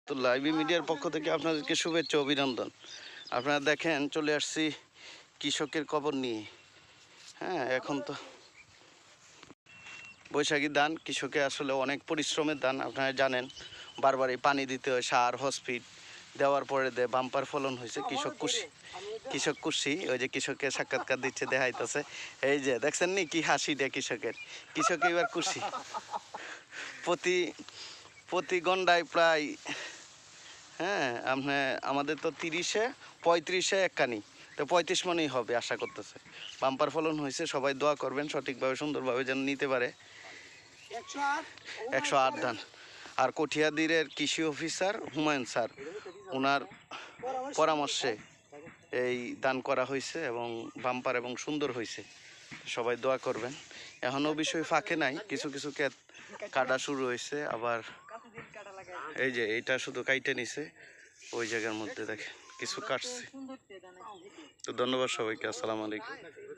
তো লাইভি মিডিয়ার পক্ষ থেকে আপনাদেরকে শুভেচ্ছা অভিনন্দন। আপনারা দেখেন চলে আসছি কৃষকের খবর নিয়ে। হ্যাঁ, এখন তো বৈশাখী ধান, কৃষকে আসলে অনেক পরিশ্রমের ধান। আপনারা জানেন বারবারই পানি দিতে হয়, সার হসপিট দেওয়ার পরে বাম্পার ফলন হয়েছে। কৃষক খুশি। ওই যে কৃষকের সাক্ষাৎকার দিচ্ছে, দেখাইতেছে। এই যে দেখছেন নি কি হাসিটা কৃষকের। কৃষক এবার খুশি। প্রতি প্রতি গন্ডায় প্রায়, হ্যাঁ, আমাদের তো 35-এ একখানি, তো 35 মনেই হবে আশা করতেছে। বাম্পার ফলন হয়েছে, সবাই দোয়া করবেন সঠিকভাবে সুন্দরভাবে যেন নিতে পারে। 108 ধান। আর কঠিয়াদিরের কৃষি অফিসার হুমায়ুন স্যার, ওনার পরামর্শে এই দান করা হয়েছে এবং বাম্পার এবং সুন্দর হয়েছে। সবাই দোয়া করবেন। এখনও বিষয় ফাঁকে নাই, কিছু কিছু ক্ষেত কাটা শুরু হয়েছে। আবার এই যে এইটা শুধু কাইটে নিছে, ওই জায়গার মধ্যে দেখে কিছু কাটছে। তো ধন্যবাদ সবাইকে, আসসালামু আলাইকুম।